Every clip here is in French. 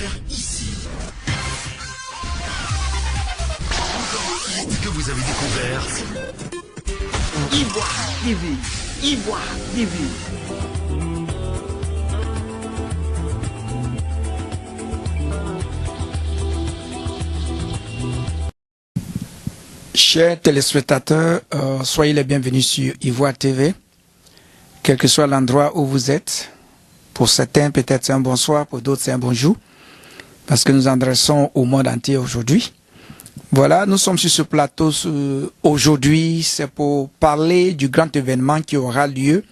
découvert ici. Que vous avez découvert Ivoire TV. Ivoire TV. Chers téléspectateurs, soyez les bienvenus sur Ivoire TV, quel que soit l'endroit où vous êtes. Pour certains, peut-être c'est un bonsoir, pour d'autres c'est un bonjour, parce que nous nous adressons au monde entier aujourd'hui. Voilà, nous sommes sur ce plateau aujourd'hui, c'est pour parler du grand événement qui aura lieu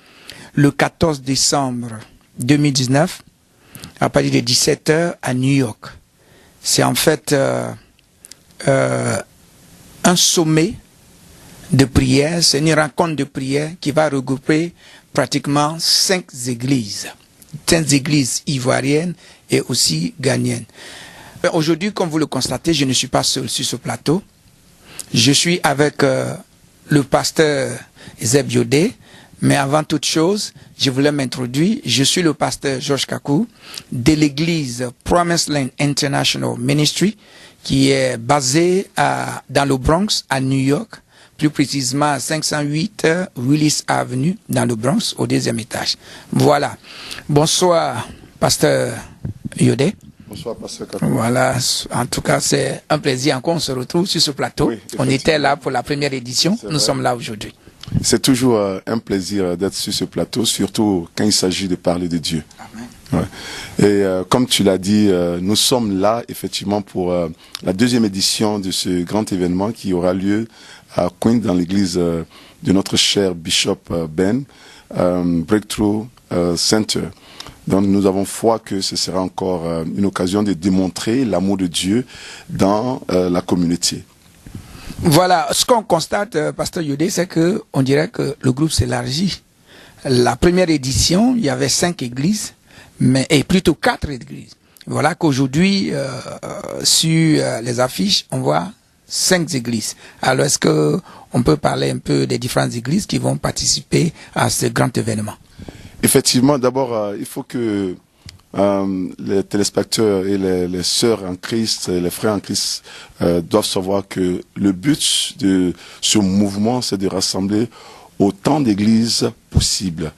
le 14 décembre 2019 à partir de 17h à New York. C'est en fait un sommet de prière, c'est une rencontre de prière qui va regrouper pratiquement 5 églises ivoiriennes et aussi ghanéennes. Aujourd'hui, comme vous le constatez, je ne suis pas seul sur ce plateau. Je suis avec le pasteur Zeb Yodé, mais avant toute chose, je voulais m'introduire. Je suis le pasteur Georges Kakou de l'église Promised Land International Ministry qui est basée dans le Bronx, à New York, plus précisément à 508 Willis Avenue, dans le Bronx, au 2e étage. Voilà. Bonsoir, pasteur Yodé. Bonsoir, pasteur Kakou. Voilà, en tout cas, c'est un plaisir encore, on se retrouve sur ce plateau. Oui, on était là pour la première édition, nous sommes là aujourd'hui. C'est toujours un plaisir d'être sur ce plateau, surtout quand il s'agit de parler de Dieu. Amen. Ouais. Et comme tu l'as dit, nous sommes là effectivement pour la 2e édition de ce grand événement qui aura lieu à Queens dans l'église de notre cher Bishop Ben, Breakthrough Center. Donc nous avons foi que ce sera encore une occasion de démontrer l'amour de Dieu dans la communauté. Voilà, ce qu'on constate, pasteur Yodé, c'est que on dirait que le groupe s'élargit. La première édition, il y avait 5 églises, et plutôt 4 églises. Voilà qu'aujourd'hui, sur les affiches, on voit 5 églises. Alors, est-ce que on peut parler un peu des différentes églises qui vont participer à ce grand événement? Effectivement, d'abord, il faut que les téléspectateurs et les sœurs en Christ, et les frères en Christ doivent savoir que le but de ce mouvement, c'est de rassembler autant d'églises possible.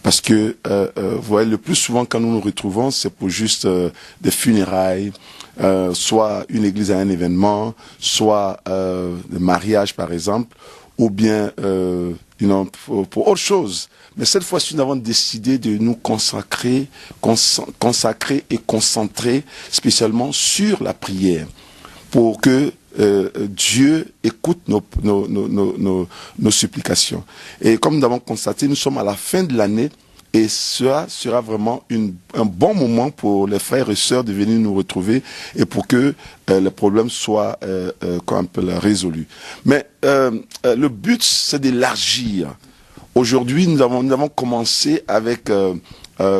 Parce que, vous voyez, le plus souvent quand nous nous retrouvons, c'est pour juste des funérailles, soit une église à un événement, soit des mariages par exemple, ou bien pour autre chose. Mais cette fois-ci, nous avons décidé de nous consacrer et concentrer spécialement sur la prière pour que Dieu écoute nos supplications. Et comme nous avons constaté, nous sommes à la fin de l'année et cela sera vraiment un bon moment pour les frères et sœurs de venir nous retrouver et pour que les problèmes soient résolus. Mais le but, c'est d'élargir. Aujourd'hui, nous avons commencé avec,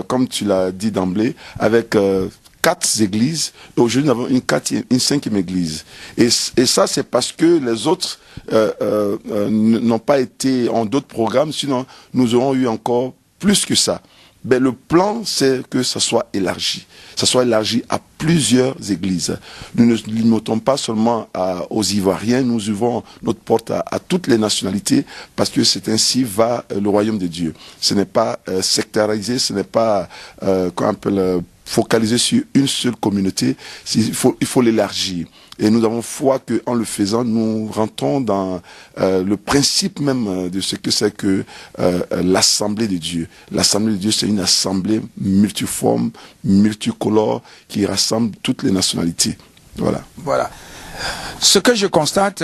comme tu l'as dit d'emblée, avec 4 églises. Aujourd'hui, nous avons une 5e église. Et ça, c'est parce que les autres n'ont pas été en d'autres programmes, sinon nous aurons eu encore plus que ça. Mais le plan, c'est que ça soit élargi. Ça soit élargi à plusieurs églises. Nous ne limitons pas seulement aux Ivoiriens, nous ouvrons notre porte à toutes les nationalités parce que c'est ainsi va le royaume de Dieu. Ce n'est pas sectarisé, ce n'est pas focalisé sur une seule communauté, il faut l'élargir. Et nous avons foi qu'en le faisant, nous rentrons dans le principe même de ce que c'est que l'Assemblée de Dieu. L'Assemblée de Dieu, c'est une assemblée multiforme, multicolore, qui rassemble toutes les nationalités. Voilà. Voilà. Ce que je constate,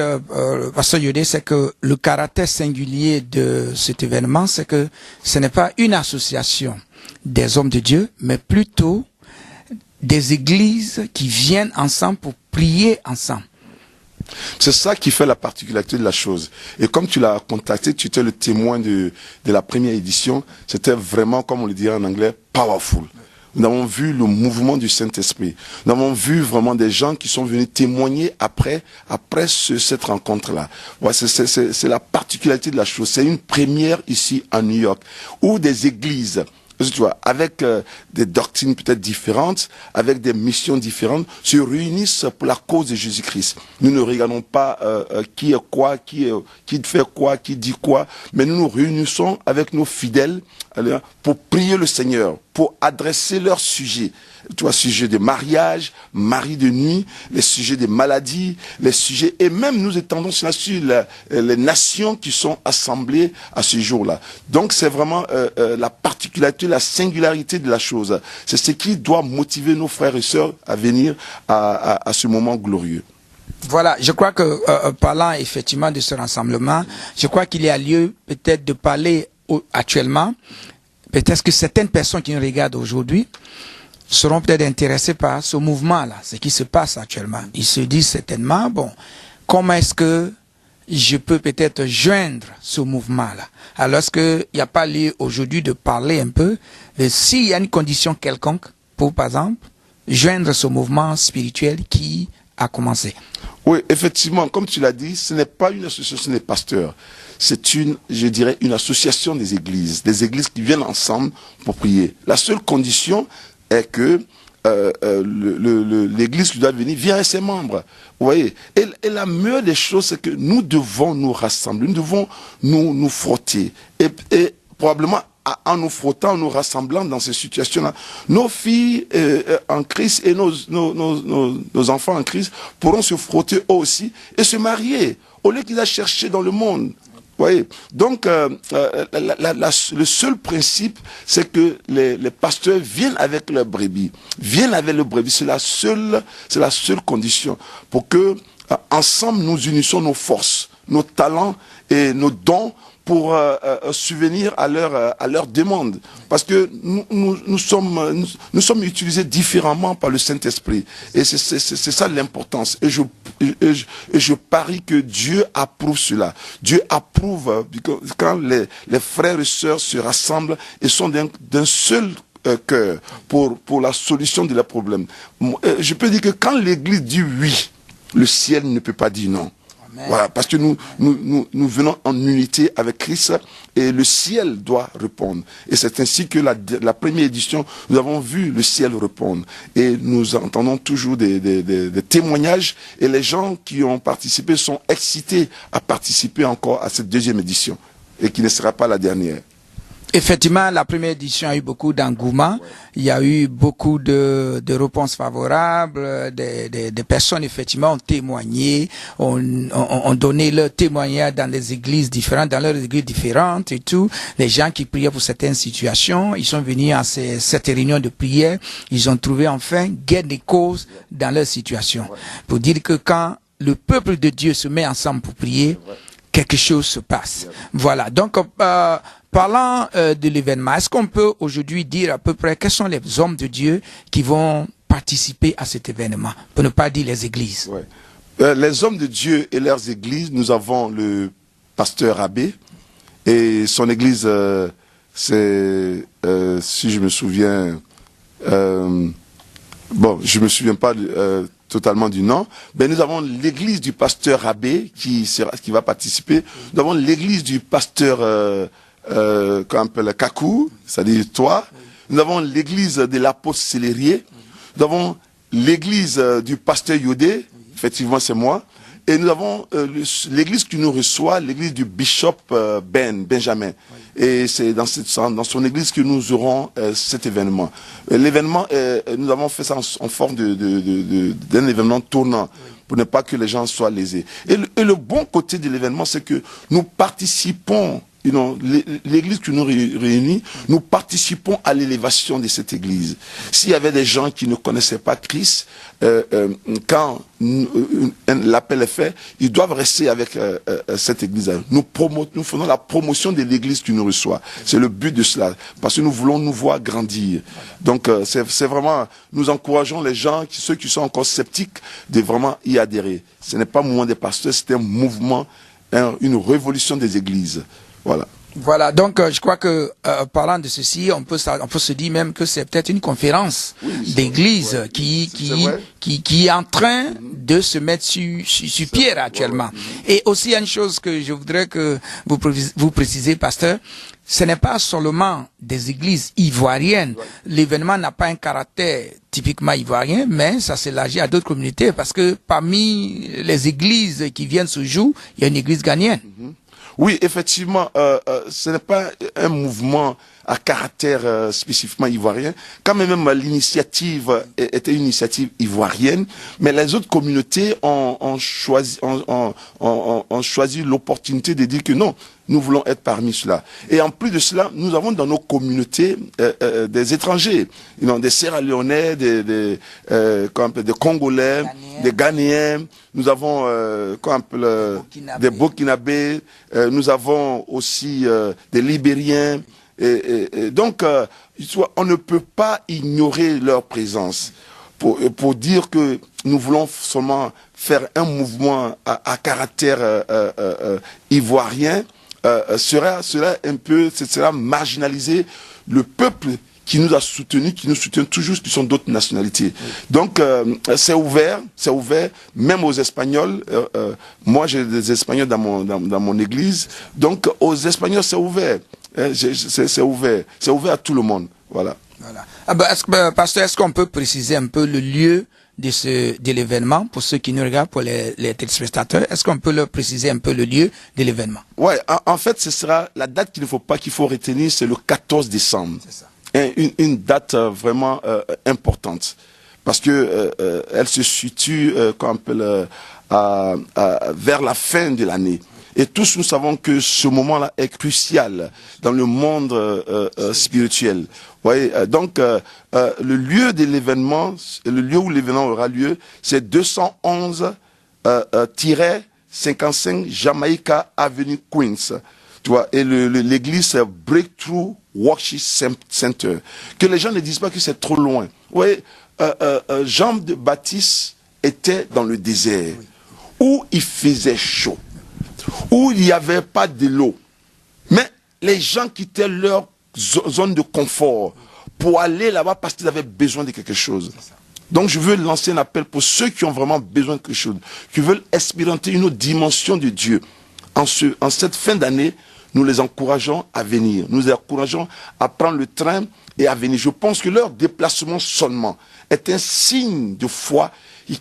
pasteur Yodé, c'est que le caractère singulier de cet événement, c'est que ce n'est pas une association des hommes de Dieu, mais plutôt des églises qui viennent ensemble pour prier ensemble. C'est ça qui fait la particularité de la chose. Et comme tu l'as contacté, tu étais le témoin de la première édition, c'était vraiment, comme on le dirait en anglais, powerful. Nous avons vu le mouvement du Saint-Esprit. Nous avons vu vraiment des gens qui sont venus témoigner après cette rencontre-là. Ouais, c'est la particularité de la chose. C'est une première ici à New York, où des églises tu vois, avec des doctrines peut-être différentes, avec des missions différentes, se réunissent pour la cause de Jésus-Christ. Nous ne regardons pas qui est quoi, qui fait quoi, qui dit quoi, mais nous nous réunissons avec nos fidèles pour prier le Seigneur, pour adresser leurs sujets. Tu vois, sujets de mariage, mari de nuit, les sujets des maladies, les sujets, et même nous étendons sur les nations qui sont assemblées à ce jour-là. Donc c'est vraiment la particularité, la singularité de la chose. C'est ce qui doit motiver nos frères et sœurs à venir à ce moment glorieux. Voilà, je crois que parlant effectivement de ce rassemblement, je crois qu'il y a lieu peut-être de parler actuellement, peut-être que certaines personnes qui nous regardent aujourd'hui seront peut-être intéressés par ce mouvement-là, ce qui se passe actuellement. Ils se disent certainement, bon, comment est-ce que je peux peut-être joindre ce mouvement-là? Alors qu'il n'y a pas lieu aujourd'hui de parler un peu de s'il y a une condition quelconque pour, par exemple, joindre ce mouvement spirituel qui a commencé. Oui, effectivement, comme tu l'as dit, ce n'est pas une association des pasteurs. C'est une, je dirais, une association des églises qui viennent ensemble pour prier. La seule condition est que l'église qui doit venir vient avec ses membres. Vous voyez, et la meilleure des choses, c'est que nous devons nous rassembler, nous devons nous frotter. Et probablement, en nous frottant, en nous rassemblant dans ces situations-là, nos filles en Christ et nos enfants en Christ pourront se frotter eux aussi et se marier, au lieu qu'ils aillent chercher dans le monde. Vous voyez, donc le seul principe, c'est que les pasteurs viennent avec leurs brebis, c'est la seule condition pour que ensemble nous unissions nos forces, nos talents et nos dons pour subvenir à leur demande. Parce que nous sommes utilisés différemment par le Saint-Esprit. Et c'est ça l'importance. Et je parie que Dieu approuve cela. Dieu approuve quand les frères et sœurs se rassemblent et sont d'un seul cœur pour la solution de leurs problèmes. Je peux dire que quand l'Église dit oui, le ciel ne peut pas dire non. Voilà, parce que nous venons en unité avec Christ et le ciel doit répondre. Et c'est ainsi que la première édition, nous avons vu le ciel répondre. Et nous entendons toujours des témoignages et les gens qui ont participé sont excités à participer encore à cette deuxième édition et qui ne sera pas la dernière. Effectivement, la première édition a eu beaucoup d'engouement. Il y a eu beaucoup de réponses favorables. Des personnes, effectivement, ont témoigné, ont donné leur témoignage dans les églises différentes, dans leurs églises différentes et tout. Les gens qui priaient pour certaines situations, ils sont venus à cette réunion de prière. Ils ont trouvé enfin gain des causes dans leur situation. Pour dire que quand le peuple de Dieu se met ensemble pour prier, quelque chose se passe. Voilà. Donc, parlant de l'événement, est-ce qu'on peut aujourd'hui dire à peu près quels sont les hommes de Dieu qui vont participer à cet événement, pour ne pas dire les églises? Les hommes de Dieu et leurs églises, nous avons le pasteur Abbé et son église, c'est, si je me souviens, bon, je me souviens pas totalement du nom, mais nous avons l'église du pasteur Abbé qui va participer. Nous avons l'église du pasteur qu'on appelle Kakou, c'est-à-dire toi. Nous avons l'église de l'apôtre Célérier. Nous avons l'église du pasteur Yodé, effectivement c'est moi. Et nous avons l'église qui nous reçoit, l'église du bishop Benjamin. Et c'est dans son église que nous aurons cet événement. L'événement, nous avons fait ça en forme d'un événement tournant, pour ne pas que les gens soient lésés. Et le bon côté de l'événement, c'est que nous participons, l'église qui nous réunit, nous participons à l'élévation de cette église. S'il y avait des gens qui ne connaissaient pas Christ, quand l'appel est fait, ils doivent rester avec cette église. Nous faisons la promotion de l'église qui nous reçoit. C'est le but de cela, parce que nous voulons nous voir grandir. Donc c'est vraiment, nous encourageons les gens, ceux qui sont encore sceptiques, de vraiment y adhérer. Ce n'est pas un mouvement des pasteurs, c'est un mouvement, une révolution des églises. Voilà. Voilà, donc je crois que parlant de ceci, on peut se dire même que c'est peut-être une conférence d'église qui est en train de se mettre sur pied actuellement. Et aussi, il y a une chose que je voudrais que vous précisez, pasteur, ce n'est pas seulement des églises ivoiriennes. L'événement n'a pas un caractère typiquement ivoirien, mais ça s'élargit à d'autres communautés parce que parmi les églises qui viennent ce jour, il y a une église ghanéenne. Oui, effectivement, ce n'est pas un mouvement à caractère spécifiquement ivoirien. Quand même l'initiative était une initiative ivoirienne, mais les autres communautés ont choisi l'opportunité de dire que non, nous voulons être parmi ceux-là. Et en plus de cela, nous avons dans nos communautés des étrangers, des Sierra-Léonais, des Congolais, des Ghanéens. Nous avons des Burkinabés. Nous avons aussi des Libériens. Et donc, on ne peut pas ignorer leur présence pour dire que nous voulons seulement faire un mouvement à caractère ivoirien. Cela marginaliser le peuple qui nous a soutenus, qui nous soutient toujours, qui sont d'autres nationalités. Donc, c'est ouvert, même aux Espagnols. Moi, j'ai des Espagnols dans mon église. Donc, aux Espagnols, c'est ouvert. C'est ouvert à tout le monde. Voilà. Voilà. Ah ben, pasteur, est-ce qu'on peut préciser un peu le lieu de l'événement pour ceux qui nous regardent, pour les téléspectateurs? Est-ce qu'on peut leur préciser un peu le lieu de l'événement? Ouais, en fait, ce sera la date qu'il faut retenir, c'est le 14 décembre. C'est ça. Une date vraiment importante parce que elle se situe vers la fin de l'année. Et tous nous savons que ce moment-là est crucial dans le monde spirituel. Ouais, donc le lieu de l'événement, le lieu où l'événement aura lieu, c'est 211-55 Jamaica Avenue Queens. Tu vois, et l'église c'est Breakthrough Worship Center. Que les gens ne disent pas que c'est trop loin. Oui, Jean de Baptiste était dans le désert où il faisait chaud, où il n'y avait pas de l'eau. Mais les gens quittaient leur zone de confort pour aller là-bas parce qu'ils avaient besoin de quelque chose. Donc je veux lancer un appel pour ceux qui ont vraiment besoin de quelque chose, qui veulent expérimenter une autre dimension de Dieu. En cette fin d'année, nous les encourageons à venir. Nous les encourageons à prendre le train et à venir. Je pense que leur déplacement seulement est un signe de foi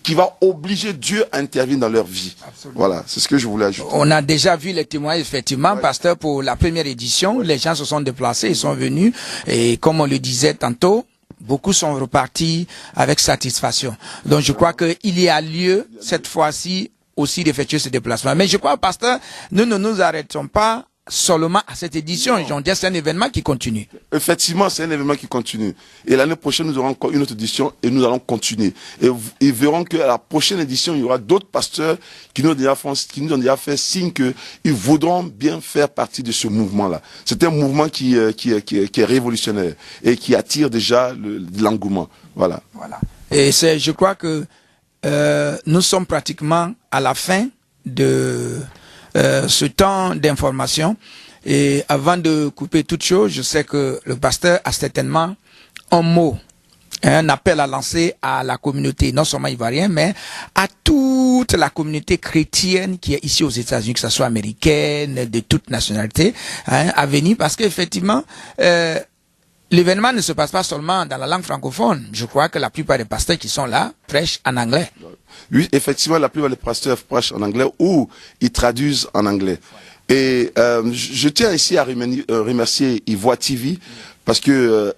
qui va obliger Dieu à intervenir dans leur vie. Absolument. Voilà, c'est ce que je voulais ajouter. On a déjà vu les témoignages, effectivement, pasteur, pour la première édition. Les gens se sont déplacés, ils sont venus. Et comme on le disait tantôt, beaucoup sont repartis avec satisfaction. Donc je crois qu'il y a lieu, cette fois-ci, aussi d'effectuer ce déplacement. Mais je crois, pasteur, nous ne nous arrêtons pas seulement à cette édition. C'est un événement qui continue. Effectivement, c'est un événement qui continue. Et l'année prochaine, nous aurons encore une autre édition et nous allons continuer. Et ils verront qu'à la prochaine édition, il y aura d'autres pasteurs qui nous ont déjà fait signe qu'ils voudront bien faire partie de ce mouvement-là. C'est un mouvement qui est révolutionnaire et qui attire déjà l'engouement. Voilà. Voilà. Et je crois que nous sommes pratiquement à la fin de ce temps d'information. Et avant de couper toute chose, je sais que le pasteur a certainement un mot, un appel à lancer à la communauté, non seulement ivoirienne, mais à toute la communauté chrétienne qui est ici aux États-Unis, que ce soit américaine, de toute nationalité, à venir, parce qu'effectivement, l'événement ne se passe pas seulement dans la langue francophone. Je crois que la plupart des pasteurs qui sont là prêchent en anglais. Oui, effectivement, la plupart des pasteurs prêchent en anglais ou ils traduisent en anglais. Et je tiens ici à remercier Ivoire TV parce que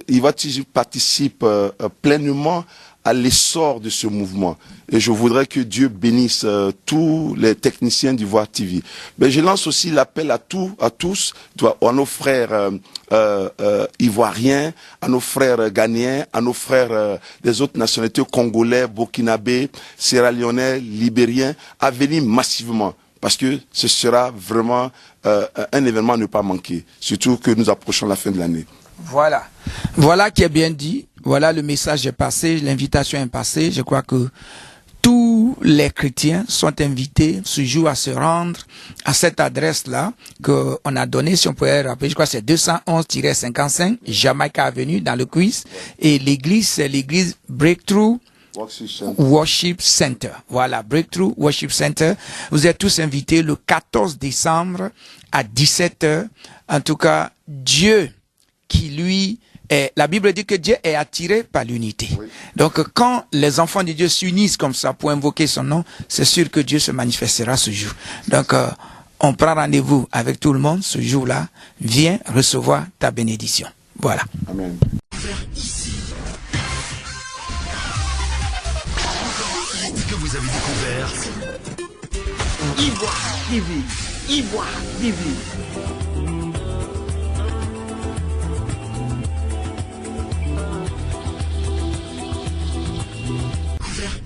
Ivoire TV participe pleinement à l'essor de ce mouvement. Et je voudrais que Dieu bénisse tous les techniciens d'Ivoire TV. Mais je lance aussi l'appel à tous, à nos frères ivoiriens, à nos frères ghanéens, à nos frères des autres nationalités, congolais, burkinabés, sierra-léonais, libériens, à venir massivement. Parce que ce sera vraiment un événement à ne pas manquer. Surtout que nous approchons la fin de l'année. Voilà. Voilà qui est bien dit. Voilà, le message est passé, l'invitation est passée. Je crois que tous les chrétiens sont invités ce jour à se rendre à cette adresse-là qu'on a donnée, si on pouvait rappeler, je crois que c'est 211-55 Jamaica Avenue dans le Queens. Et l'église, c'est l'église Breakthrough Worship Center. Voilà, Breakthrough Worship Center. Vous êtes tous invités le 14 décembre à 17h. En tout cas, Dieu qui lui est... La Bible dit que Dieu est attiré par l'unité. Oui. Donc, quand les enfants de Dieu s'unissent comme ça pour invoquer son nom, c'est sûr que Dieu se manifestera ce jour. Donc, on prend rendez-vous avec tout le monde ce jour-là. Viens recevoir ta bénédiction. Voilà. Amen. Que vous avez découvert Ivoire TV. Ivoire TV.